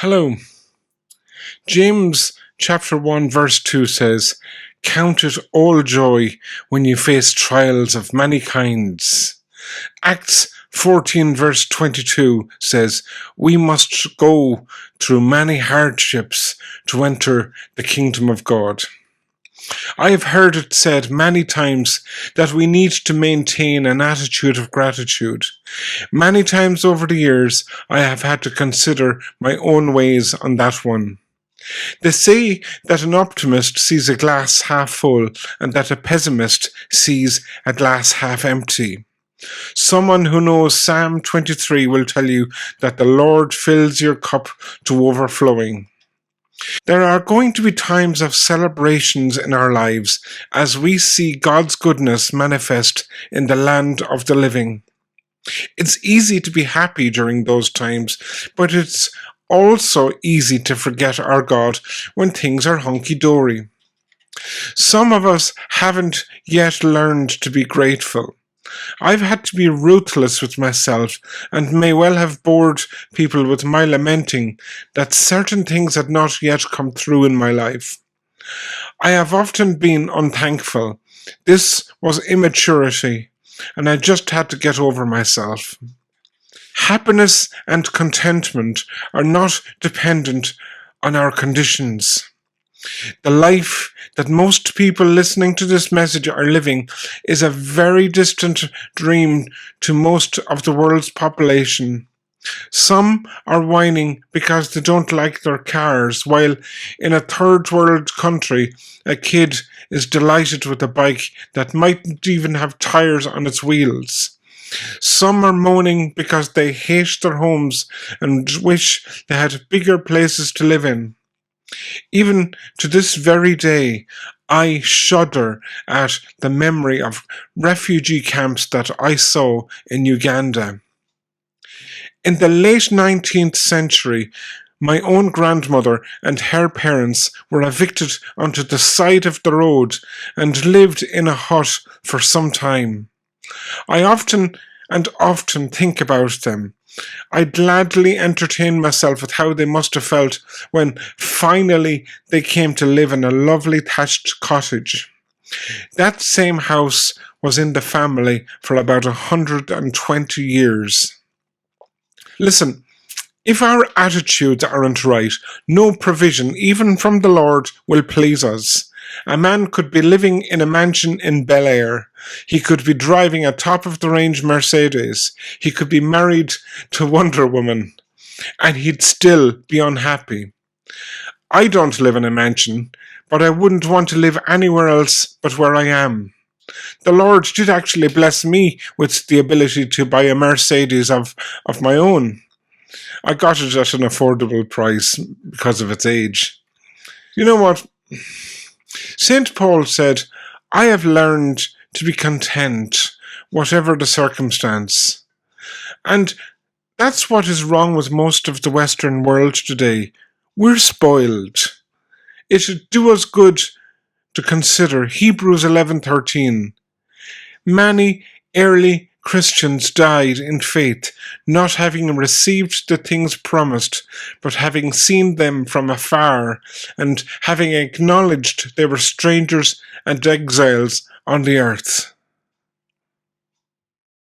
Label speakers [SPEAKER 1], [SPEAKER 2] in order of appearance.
[SPEAKER 1] Hello. James chapter 1 verse 2 says, "Count it all joy when you face trials of many kinds." Acts 14 verse 22 says, "We must go through many hardships to enter the kingdom of God." I have heard it said many times that we need to maintain an attitude of gratitude. Many times over the years, I have had to consider my own ways on that one. They say that an optimist sees a glass half full and that a pessimist sees a glass half empty. Someone who knows Psalm 23 will tell you that the Lord fills your cup to overflowing. There are going to be times of celebrations in our lives as we see God's goodness manifest in the land of the living. It's easy to be happy during those times, but it's also easy to forget our God when things are hunky-dory. Some of us haven't yet learned to be grateful. I've had to be ruthless with myself and may well have bored people with my lamenting that certain things had not yet come through in my life. I have often been unthankful. This was immaturity, and I just had to get over myself. Happiness and contentment are not dependent on our conditions. The life that most people listening to this message are living is a very distant dream to most of the world's population. Some are whining because they don't like their cars, while in a third world country, a kid is delighted with a bike that mightn't even have tires on its wheels. Some are moaning because they hate their homes and wish they had bigger places to live in. Even to this very day, I shudder at the memory of refugee camps that I saw in Uganda. In the late 19th century, my own grandmother and her parents were evicted onto the side of the road and lived in a hut for some time. I often think about them. I gladly entertain myself with how they must have felt when finally they came to live in a lovely thatched cottage. That same house was in the family for about 120 years. Listen, if our attitudes aren't right, no provision, even from the Lord, will please us. A man could be living in a mansion in Bel Air. He could be driving a top-of-the-range Mercedes. He could be married to Wonder Woman. And he'd still be unhappy. I don't live in a mansion, but I wouldn't want to live anywhere else but where I am. The Lord did actually bless me with the ability to buy a Mercedes of my own. I got it at an affordable price because of its age. You know what? St. Paul said, "I have learned to be content, whatever the circumstance." And that's what is wrong with most of the Western world today. We're spoiled. It should do us good to consider Hebrews 11:13. Many early Christians died in faith, not having received the things promised, but having seen them from afar, and having acknowledged they were strangers and exiles on the earth.